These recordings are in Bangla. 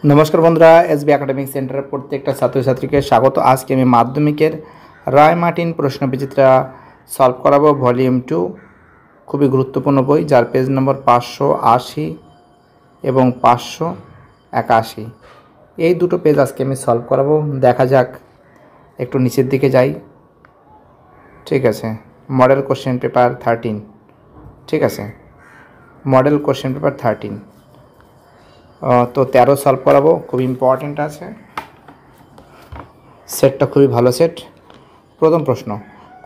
नमस्कार बंधुरा एसबी एकाडेमिक सेंटर प्रत्येकटा छात्र छात्री के स्वागत। आज के माध्यमिकेर राय मार्टिन प्रश्न विचित्रा सल्व कराबो भल्यूम 2 खूब गुरुत्वपूर्ण बई जार पेज नम्बर 580 एवं 581 এই দুটো পেজ আজকে আমি সলভ করাবো। দেখা যাক, একটু নিচের দিকে যাই। ঠিক আছে, মডেল কোশ্চেন পেপার 13। ঠিক আছে, মডেল কোশ্চেন পেপার 13 তো 13 সলভ করাবো। খুব ইম্পর্টেন্ট আছে, সেটটা খুবই ভালো সেট। প্রথম প্রশ্ন,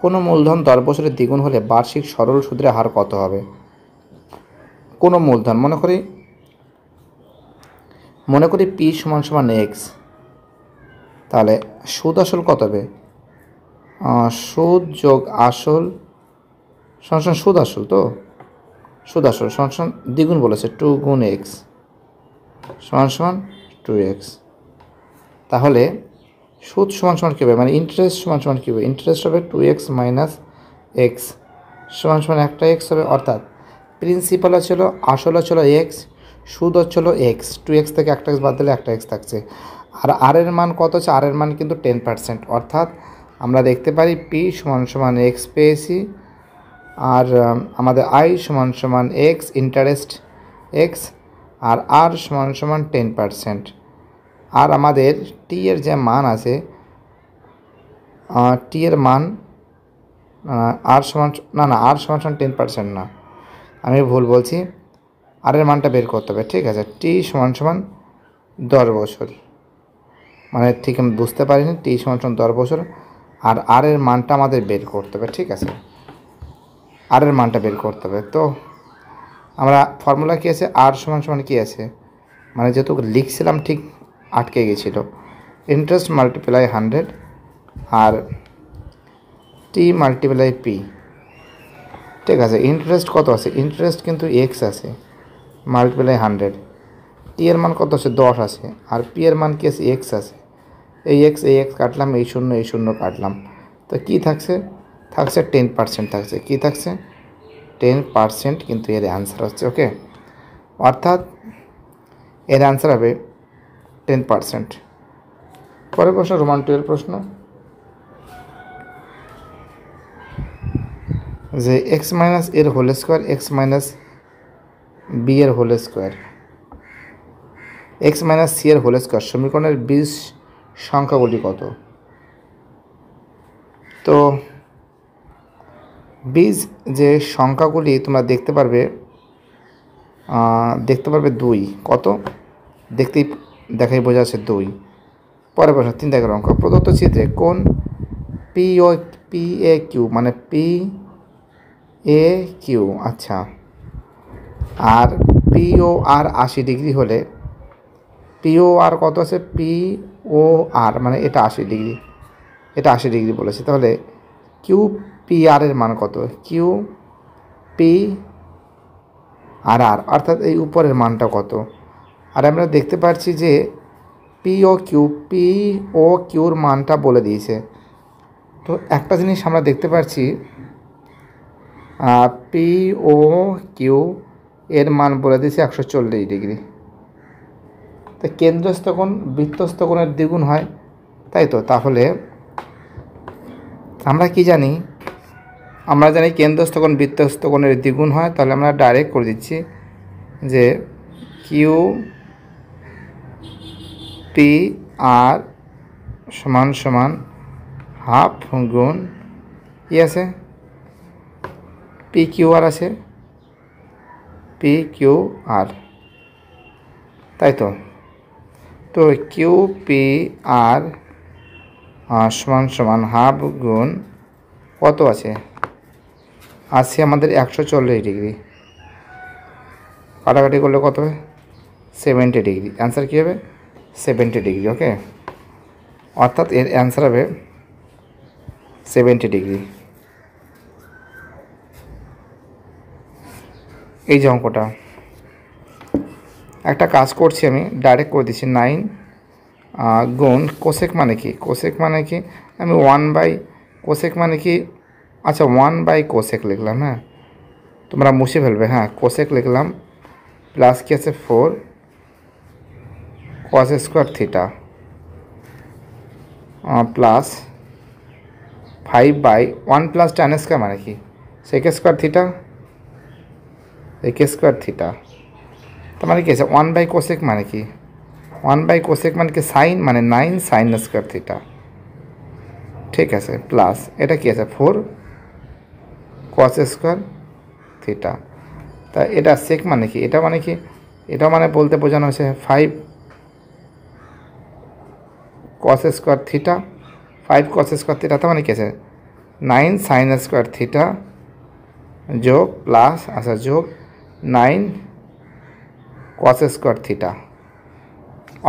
কোনো মূলধন 10 বছরের দ্বিগুণ হলে বার্ষিক সরল সুদের হার কত হবে? কোনো মূলধন মনে করি পি সমান এক্স, তাহলে সুদ আসল কত হবে? সুদ যোগ আসল সমান সুদ আসল, তো সুদ আসল সমান দ্বিগুণ বলেছে 2 গুণ এক্স সমান 2x। তাহলে সুদ সমান কী হবে, মানে ইন্টারেস্ট সমান কী হবে? ইন্টারেস্ট হবে 2x মাইনাস এক্স সমান একটা এক্স হবে। অর্থাৎ প্রিন্সিপাল হচ্ছিল, আসল হচ্ছিল এক্স, সুদ হচ্ছিল এক্স। 2x থেকে একটা এক্স বাদ দিলে একটা এক্স থাকছে। আর আর এর মান কত হচ্ছে? আর এর মান কিন্তু 10%। অর্থাৎ আমরা দেখতে পারি পি সমান এক্স পেয়েছি, আর আমাদের আই সমান এক্স, ইন্টারেস্ট এক্স, আর আর সমান 10%। আর আমাদের টি এর যে মান আছে, টি এর মান আর সমান আর সমান 10% না, আমি ভুল বলছি। আর এর মানটা বের করতে হবে। ঠিক আছে, টি সমান 10 বছর, মানে ঠিক আমি বুঝতে পারিনি। টি সমান 10 বছর, আর আর এর মানটা আমাদের বের করতে হবে। ঠিক আছে, আর এর মানটা বের করতে হবে। তো আমরা ফর্মুলা কী আছে? আর সমান কী আছে, মানে যেহেতু লিখছিলাম ঠিক আটকে গেছিলো। ইন্টারেস্ট মাল্টিপ্লাই 100 আর টি মাল্টিপ্লাই পি। ঠিক আছে, ইন্টারেস্ট কত আছে? ইন্টারেস্ট কিন্তু এক্স আছে, মাল্টিপ্লাই 100। টি এর মান কত আছে? 10 আছে। আর পি এর মান কী আছে? এক্স আছে। এই এক্স কাটলাম, এই শূন্য কাটলাম, তো কী থাকছে? 10% থাকছে। কী থাকছে? 10% কিন্তু এর অ্যান্সার হচ্ছে। ওকে, অর্থাৎ এর অ্যান্সার হবে 10%। পরের প্রশ্ন, রোমান 12 প্রশ্ন, যে এক্স মাইনাস এর whole square x minus B এর whole square x minus C এর হোল স্কোয়ার সমীকরণের বীজ সংখ্যাগুলি কত? তো বীজ যে সংখ্যাগুলি তোমরা দেখতে পারবে 2। কত? দেখাই বোঝা যাচ্ছে 2। পরের প্রশ্ন, 3 দাগের অঙ্ক, প্রদত্ত চিত্রে কোন পি এ কিউ, মানে পি এ কিউ, আচ্ছা, আর পি ও আর 80 ডিগ্রি হলে পি ও আর কত আছে? পি ও আর মানে এটা 80 ডিগ্রি, এটা 80 ডিগ্রি বলেছে। তাহলে কিউ পি আর এর মান কত? কিউ পি আর আর, অর্থাৎ এই উপরের মানটা কত? আর আমরা দেখতে পাচ্ছি যে পি ও কিউর মানটা বলে দিয়েছে। তো একটা জিনিস আমরা দেখতে পাচ্ছি, পি ও কিউ এর মান বলে দিয়েছে 140 ডিগ্রি। তো কেন্দ্রস্থ কোণ বৃত্তস্থ কোণের দ্বিগুণ হয়, তাই তো? তাহলে আমরা কি জানি? আমরা জানি কেন্দ্রস্থ কোণ বৃত্তস্থ কোণের দ্বিগুণ হয়। তাহলে আমরা ডাইরেক্ট করে দিচ্ছি যে কিউ পি আর সমান হাফ গুণ কি আছে? পি কিউ আর আছে, পি কিউ আর, তাই তো? তো কিউ পি আর সমান হাফ গুণ কত আছে আমাদের 140 ডিগ্রি। কাটাকাটি করলে কত হবে? 70 ডিগ্রি। অ্যান্সার কী হবে? 70 ডিগ্রি। ওকে, অর্থাৎ এর অ্যান্সার হবে 70 ডিগ্রি। এই যে অঙ্কটা, একটা কাজ করছি আমি, ডাইরেক্ট করে দিচ্ছি 9 গুণ কোসেক মানে কি? কোসেক মানে কি? আমি 1/, কোসেক মানে কি? আচ্ছা, 1/, কোসেক লিখলাম। হ্যাঁ, তোমরা মুছে ফেলবে। হ্যাঁ, কোসেক লিখলাম, প্লাস কি আছে? 4 cos square theta plus 5/1 plus tan square মানে কি sec square theta sec square theta. তার মানে কি আছে 1/কোসেক মানে কি 1/কোসেক মানে কি সাইন মানে 9 সাইন স্কোয়ার থিটা, ঠিক আছে, প্লাস এটা কি আছে 4 কস স্কোয়ার থিটা। তা এটা সেক মানে কি এটা মানে কি এটা মানে বলতে বোঝানো হয়েছে 5 কস স্কোয়ার থিটা 5 কস স্কোয়ার থিটা, তার মানে কি আছে 9 সাইন স্কোয়ার থিটা যোগ প্লাস আচ্ছা যোগ 9 কস স্কোয়ার থিটা।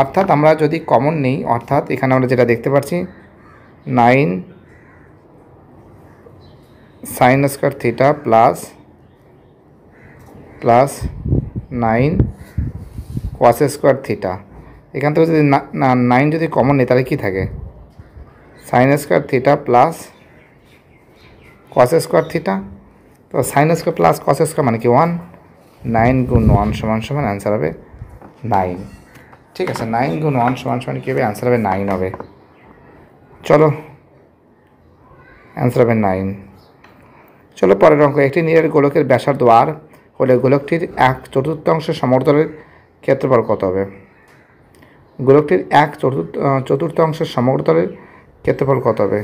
অর্থাৎ আমরা যদি কমন নিই অর্থাৎ এখানে আমরা যেটা দেখতে পাচ্ছি 9 সাইন স্কোয়ার থিটা প্লাস 9 কস স্কোয়ার থিটা। এখান থেকে যদি 9 যদি কমন নিই তাহলে কী থাকে sine square theta plus cos square theta. তো sine square plus cos square মানে কি 1, 9 গুণ 1 সমান সমান অ্যান্সার হবে 9, ঠিক আছে। 9 গুণ 1 সমান সমান কী হবে অ্যান্সার হবে 9 হবে। চলো অ্যান্সার হবে 9। চলো পরের অঙ্ক, একটি নীলের গোলকের ব্যাসার্ধ r হলে গোলকটির 1/4 সমতলের ক্ষেত্রফল কত হবে? গোলকটির 1/4 সমতলের ক্ষেত্রফল কত হবে?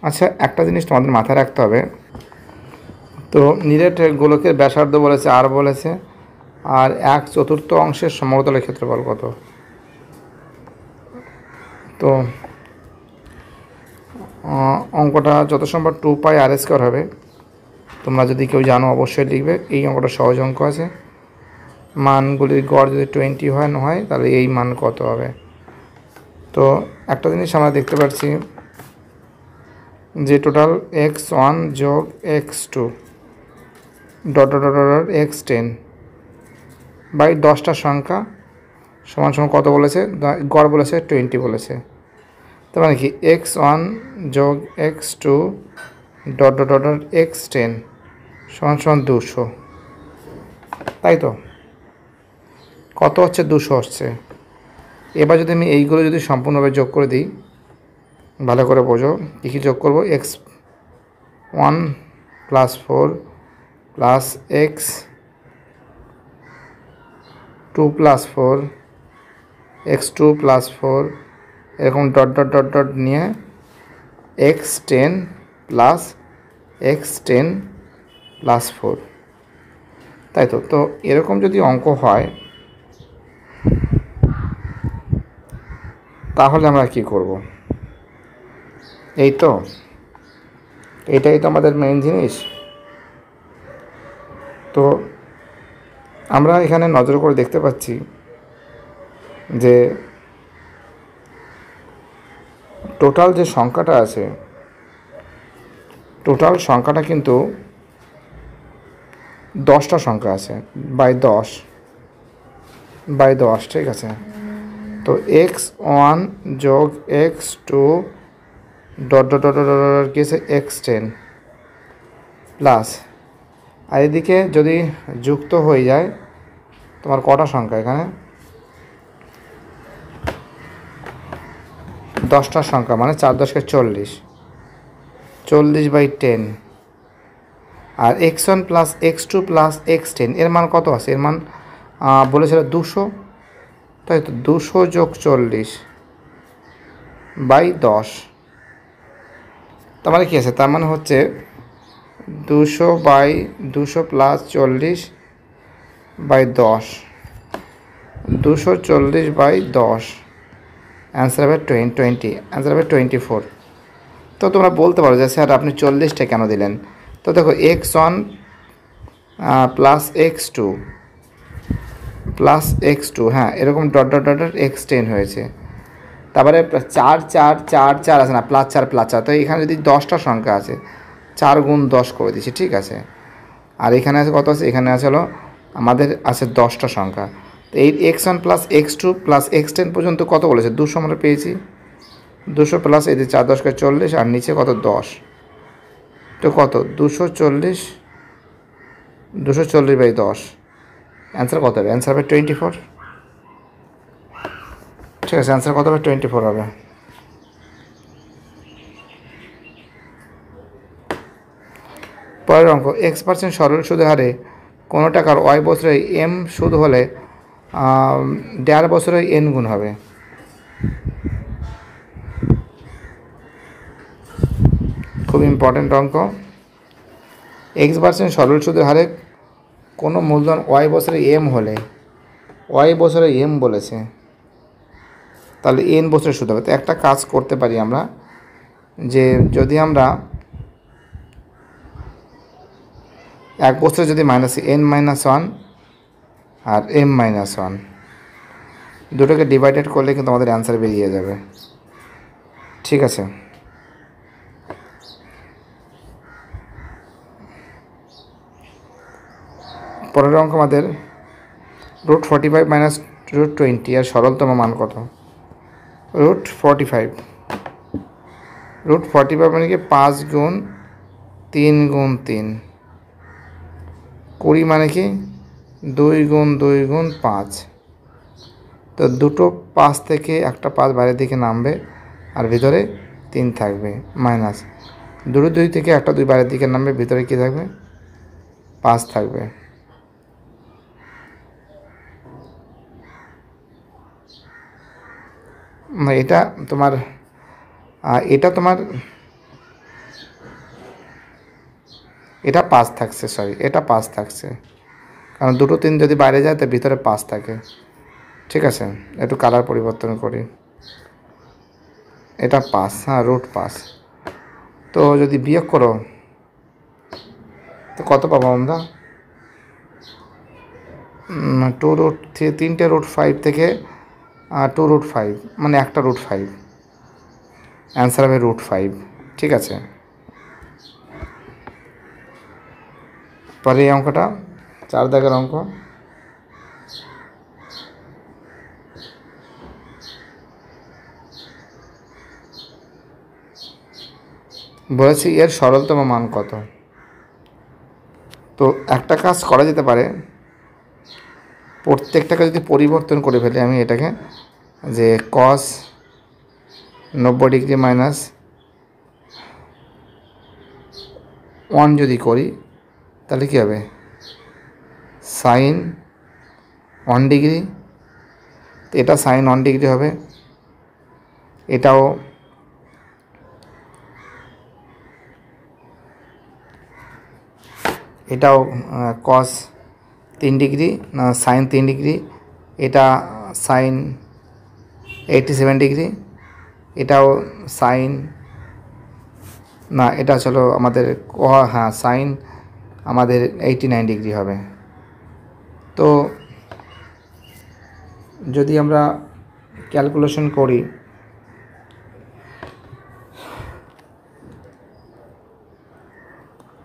আচ্ছা একটা জিনিস তোমাদের মাথায় রাখতে হবে, তো নীলের গোলকের ব্যাসার্ধ বলেছে r বলেছে, আর 1/4 সমতলের ক্ষেত্রফল কত? তো অঙ্কটা যত সম্ভব 2πr² হবে। তোমরা যদি কেউ জানো অবশ্যই লিখবে। এই অঙ্কটা সহজ অঙ্ক আছে। মানগুলির গড় যদি 20 হয় তাহলে এই মান কত হবে? তো একটা জিনিস আমরা দেখতে পাচ্ছি যে টোটাল x1 যোগ x2 dot dot dot dot x10 by 10টা সংখ্যা সমান সমান কত বলেছে? গড় বলেছে 20 বলেছে। তার মানে কি x1 যোগ x2 dot dot dot x10 সমান সমান 200, তাই তো? কত হচ্ছে? 200 হচ্ছে। এবার যদি আমি এইগুলো যদি সম্পূর্ণভাবে যোগ করে দিই, ভালো করে বোঝো কী কী যোগ করবো। x1 plus 4 plus x2 plus 4 x2 plus 4 এরকম ডট ডট ডট ডট নিয়ে x10 প্লাস x10 প্লাস 4, তাই তো? তো এরকম যদি অঙ্ক হয় তাহলে আমরা কি করব? এই তো এটাই তো আমাদের মেইন জিনিস। তো আমরা এখানে নজর করে দেখতে পাচ্ছি যে টোটাল যে সংখ্যাটা আছে, টোটাল সংখ্যাটা কিন্তু 10টা সংখ্যা আছে বাই 10, ঠিক আছে। তো x1 যোগ x2 dot dot dot dot কি আছে x10 প্লাস, আর এদিকে যদি যুক্ত হয়ে যায় তোমার কটা সংখ্যা? এখানে 10টা সংখ্যা মানে 4 10 40, 40/10। আর x1 plus x2 plus x10 এর মান কত আছে? এর মান বলেছিল 200, তাই তো? 200 যোগ 40/10, তার মানে কী আছে? তার মানে হচ্ছে 200/200 প্লাস 40/10, 240/10, অ্যান্সার হবে 20, অ্যান্সার হবে 24। তো তোমরা বলতে পারো যে স্যার আপনি 40টা কেন দিলেন? তো দেখো x1 plus x2 plus x2, হ্যাঁ এরকম ডট ডট ডট x10 হয়েছে। তারপরে 4 4 4 4 আছে না, প্লাস 4 প্লাস 4। তো এখানে যদি 10টা সংখ্যা আছে 4 গুণ 10 করে দিচ্ছি, ঠিক আছে। আর এখানে আছে কত আছে? এখানে আছে হলো আমাদের আছে 10টা সংখ্যা। তো এই x1 plus x2 plus x10 পর্যন্ত কত বলেছে? 200 আমরা পেয়েছি। 200 প্লাস এই যে 4 10 40, আর নিচে কত 10, তো কত 240/10, অ্যান্সার কত হবে? অ্যান্সার হবে 24। ঠিক আছে, অ্যান্সার কত হবে? 24 হবে। পরের অঙ্ক, X% সরল সুদের হারে কোনো টাকার Y বছরে M সুদ হলে 1.5 বছরে N গুণ হবে। খুব ইম্পর্ট্যান্ট অঙ্ক। X% সরল সুদের হারে কোনো মূলধন Y বছরে M হলে, Y বছরে M বলেছে, তাহলে N বছরে সুদ হবে। তো একটা কাজ করতে পারি আমরা, যে যদি আমরা 1 বছরে যদি N-1 আর M-1 দুটোকে ডিভাইডেড করলে কিন্তু আমাদের অ্যান্সার বেরিয়ে যাবে। ঠিক আছে, পরের অঙ্ক আমাদের √45 - √20 এর সরলতম মান কত? √45, √45 মানে কি 5 গুণ 3 গুণ 3, 20 মানে কি 2 গুণ 2 গুণ 5। তো দুটো 5 থেকে একটা 5 বাইরের দিকে নামবে আর ভিতরে 3 থাকবে, মাইনাস দুটো 2 থেকে একটা 2 বাইরের দিকে নামবে, ভিতরে কী থাকবে? 5 থাকবে। এটা তোমার এটা 5 থাকছে, সরি এটা 5 থাকছে, কারণ দুটো 3 যদি বাইরে যায় তো ভিতরে 5 থাকে। ঠিক আছে, একটু কালার পরিবর্তন করি, এটা 5, হ্যাঁ √5। তো যদি বিয়োগ করো তো কত পাবো আমরা? 3টে √5 থেকে 2 √5 মানে একটা √5, অ্যান্সার হবে √5। ঠিক আছে, পরে এই অঙ্কটা 4 দাগের অঙ্ক। বলেছি এর সরলতম মান কত? তো একটা কাজ করা যেতে পারে, প্রত্যেকটাকে যদি পরিবর্তন করে ফেলি আমি এটাকে, যে cos 90 ডিগ্রি মাইনাস 1 যদি করি তাহলে কী হবে? sin 1 ডিগ্রি, তো এটা sin 1 ডিগ্রি হবে, এটাও cos 3 ডিগ্রি না sin 3 ডিগ্রি, এটা sin 87 ডিগ্রি, এটাও sin, না এটা চলো আমাদের হ্যাঁ sin আমাদের 89 ডিগ্রি হবে। তো যদি আমরা ক্যালকুলেশন করি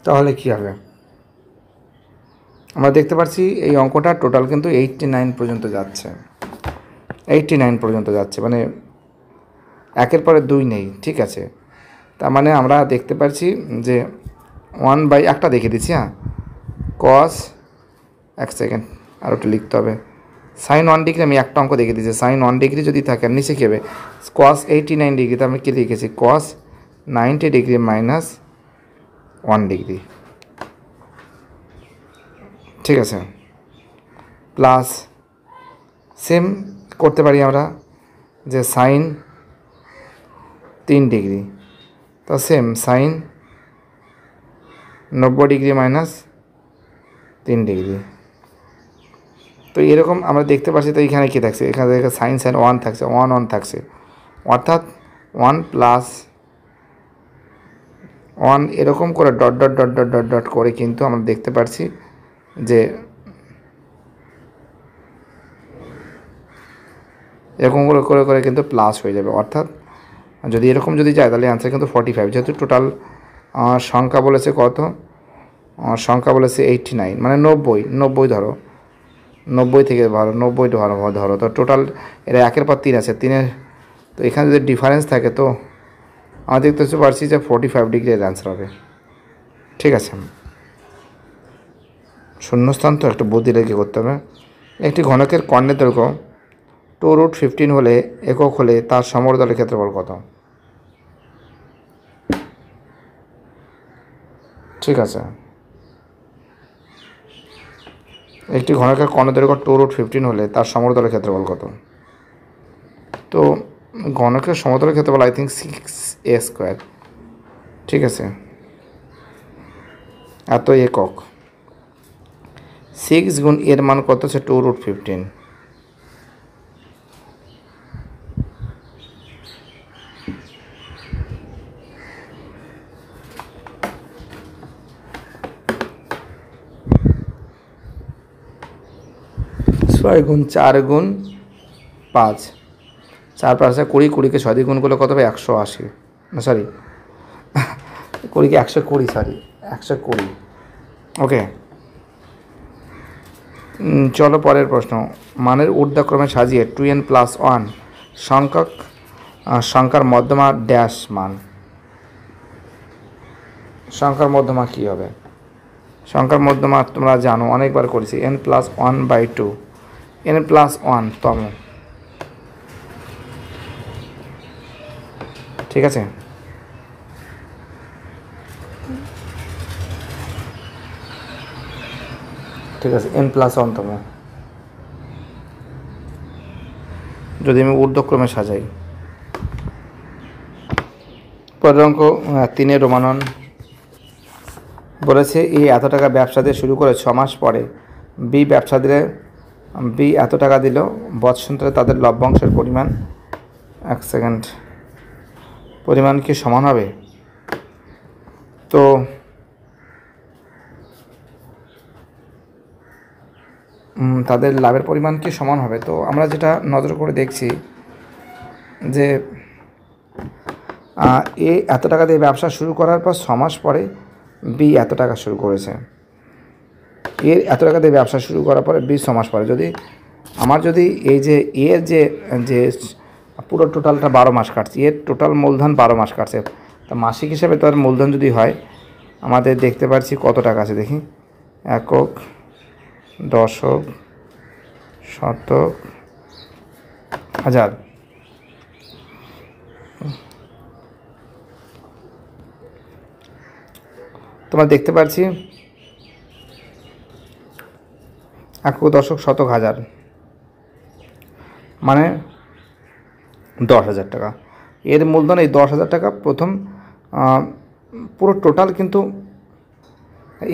তাহলে কী হবে? আমরা দেখতে পাচ্ছি এই অঙ্কটা টোটাল কিন্তু 89 পর্যন্ত যাচ্ছে, 89 পর্যন্ত যাচ্ছে, মানে একের পরে 2 নেই। ঠিক আছে, তার মানে আমরা দেখতে পাচ্ছি যে 1/একটা দেখে দিচ্ছি, হ্যাঁ cos, এক সেকেন্ড আর ওটা লিখতে হবে, sin 1 ডিগ্রি আমি একটা অঙ্ক দেখে দিচ্ছি, sin 1 ডিগ্রি যদি থাকে আর নিচে কী হবে? cos 89 ডিগ্রিতে আমি কী লিখেছি? cos 90 degree minus 1 degree. ঠিক আছে, প্লাস সেম করতে পারি আমরা যে sin 3 ডিগ্রি, তো same sin 90 degree minus 3 degree. তো এরকম আমরা দেখতে পাচ্ছি। তো এখানে কী থাকছে? এখানে sin 1 থাকছে, 1 থাকছে, অর্থাৎ 1 প্লাস 1 এরকম করে dot dot dot dot dot dot করে কিন্তু আমরা দেখতে পাচ্ছি যে এরকম করে করে কিন্তু প্লাস হয়ে যাবে। অর্থাৎ যদি এরকম যদি যায় তাহলে অ্যান্সার কিন্তু 45, যেহেতু টোটাল সংখ্যা বলেছে কত? সংখ্যা বলেছে 89, মানে 90 ধরো, 90 থেকে ধরো 90 ধরো, তো টোটাল এরা 1-এর পর 3 আছে, 3-এর, তো এখানে যদি ডিফারেন্স থাকে তো আমরা দেখতে পারছি যে 45 ডিগ্রি এর অ্যান্সার হবে। ঠিক আছে, শূন্যস্থান তো একটু বুদ্ধি রেখে করতে হবে। একটি ঘনকের কর্ণের দৈর্ঘ্য 2√15 হলে একক হলে তার সমতলের ক্ষেত্রফল কত? ঠিক আছে, একটি ঘনকের কর্ণদৈর্ঘ্য 2√15 হলে তার সমতলের ক্ষেত্রফল কত? তো ঘনকের সমতলের ক্ষেত্রফল আই থিঙ্ক 6a²। ঠিক আছে, এত একক। 6 গুণ এর মান কত হচ্ছে 2√15। ছয় গুণ 4 গুণ 5, 4 5 20, 20কে 6 দিয়ে গুণ করলে কত হবে? 180। না সরি, 20কে 120, সরি 120। ওকে, চলো পরের প্রশ্ন। মানের ঊর্ধ্বক্রমে সাজিয়ে 2n+1 সংখ্যার মধ্যমা ড্যাশ মান। সংখ্যার মধ্যমা কী হবে? সংখ্যার মধ্যমা তোমরা জানো, অনেকবার করেছি, n+1/2, n+1 তম। ঠিক আছে, ঠিক আছে, n+1 তম যদি আমি ঊর্ধ্বক্রমে সাজাই। পরের অঙ্ক 3 রোমানন বলেছে এ এত টাকা ব্যবসা দিয়ে শুরু করে 6 মাস পরে বি এত টাকা দিল, বৎসন্তরে তাদের লভ্যাংশের পরিমাণ, 1 সেকেন্ড, পরিমাণ কি সমান হবে? তো তাদের লাভের পরিমাণ কি সমান হবে? তো আমরা যেটা নজর করে দেখছি যে এ এত টাকা দিয়ে ব্যবসা শুরু করার পর 6 মাস পরে বি এত টাকা শুরু করেছে। এর এত টাকা দিয়ে ব্যবসা শুরু করার পরে বি 6 মাস পরে, যদি এই যে এর যে পুরো টোটালটা 12 মাস কাটছে, এর টোটাল মূলধন 12 মাস কাটছে, তা মাসিক হিসাবে তার মূলধন যদি হয়, আমাদের দেখতে পাচ্ছি কত টাকা আছে, দেখি, একক, দশক, শতক, হাজার। তোমরা দেখতে পাচ্ছি একক, দশক, শতক, হাজার, মানে 10,000 টাকা। এর মূলধন এই 10,000 টাকা প্রথম, পুরো টোটাল কিন্তু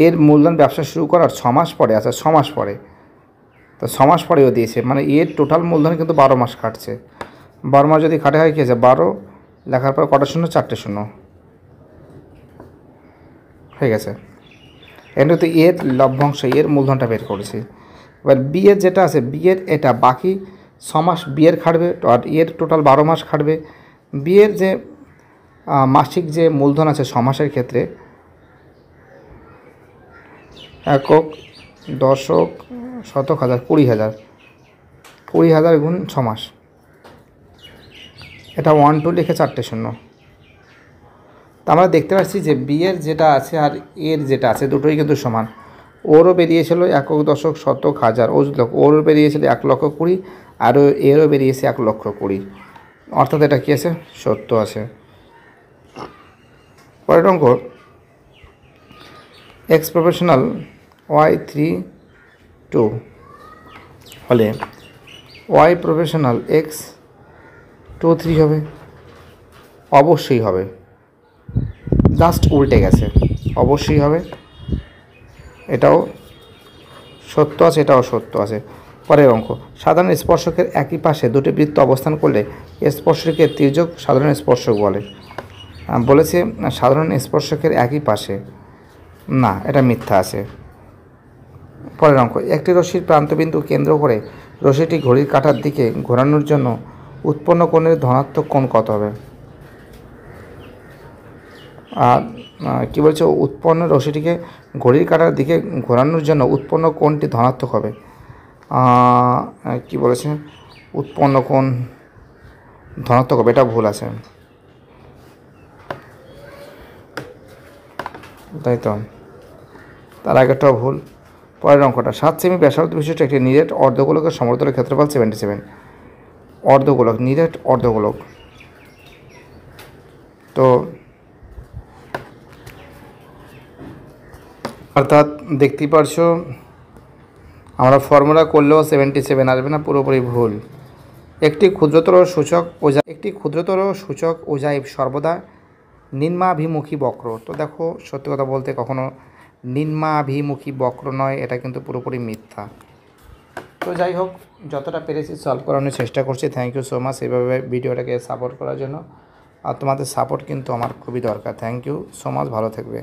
এর মূলধন ব্যবসা শুরু করার 6 মাস পরে, আচ্ছা 6 মাস পরে, তো 6 মাস পরেও দিয়েছে, মানে এর টোটাল মূলধন কিন্তু 12 মাস কাটছে। 12 মাস যদি কাটে হয় কী আছে, 12 লেখার পর কটা শূন্য? 4টে শূন্য হয়ে গেছে। এটা তো এর লভ্যাংশ, এর মূলধনটা বের করেছি। এবার বি এর যেটা আছে, বি এর এটা বাকি 6 মাস বি এর খাটবে, আর এর টোটাল 12 মাস খাটবে। বি এর যে মাসিক যে মূলধন আছে 6 মাসের ক্ষেত্রে, একক, দশক, শতক, হাজার, 20,000, 20,000 গুণ 6 মাস, এটা 1 2 লিখে 4টে শূন্য। তা আমরা দেখতে পাচ্ছি যে বি এর যেটা আছে আর এর যেটা আছে দুটোই কিন্তু সমান। ওরও বেরিয়েছিল একক, দশক, শতক, হাজার, ওরও বেরিয়েছিল 1,20,000, আর এরও বেরিয়েছে 1,20,000, অর্থাৎ এটা কী আছে? সত্য আছে। পরের অঙ্ক, এক্স প্রফেশনাল y3 2 হলে ওয়াই প্রফেশনাল x2 3 হবে। অবশ্যই হবে, জাস্ট উল্টে গেছে, অবশ্যই হবে। এটাও সত্য আছে, এটাও সত্য আছে। পরের অঙ্ক, সাধারণ স্পর্শকের একই পাশে দুটি বৃত্ত অবস্থান করলে স্পর্শকের তির্যক সাধারণ স্পর্শক বলে। বলেছে সাধারণ স্পর্শকের একই পাশে, না, এটা মিথ্যা আছে। পরের অঙ্ক, একটি রশ্মির প্রান্তবিন্দু কেন্দ্র করে রশ্মিটি ঘড়ির কাঁটার দিকে ঘোরানোর জন্য উৎপন্ন কোণের ধনাত্মক কোণ কত হবে? আর কী বলছে, উৎপন্ন রশ্মিটিকে ঘড়ির কাঁটার দিকে ঘোরানোর জন্য উৎপন্ন কোণটি ধনাত্মক হবে। কি বলেছে, উৎপন্ন কোণ ধনাত্মক হবে, এটা ভুল আছে, তাই তো, তার আগেরটাও ভুল। পরের অঙ্কটা, 7 সেমি ব্যাসার্ধ বিশিষ্ট একটি নিরেট অর্ধগোলকের সমতলের ক্ষেত্রফল 77। অর্ধগোলক, নিরেট অর্ধগোলক। তো অর্থাৎ দেখতেই পারছো আমরা ফর্মুলা করলেও 77 আসবে না, পুরোপুরি ভুল। একটি ক্ষুদ্রতর সূচক ওজাইব সর্বদা নিম্নাভিমুখী বক্র। তো দেখো সত্যি কথা বলতে কখনো নিম্নাভিমুখী বক্র নয়, এটা কিন্তু পুরোপুরি মিথ্যা। তো যাই হোক, যতটা পেরেছি সলভ করানোর চেষ্টা করছি। থ্যাংক ইউ সো মাচ এইভাবে ভিডিওটাকে সাপোর্ট করার জন্য। আর তোমাদের সাপোর্ট কিন্তু আমার খুবই দরকার। থ্যাংক ইউ সো মাচ, ভালো থাকবে।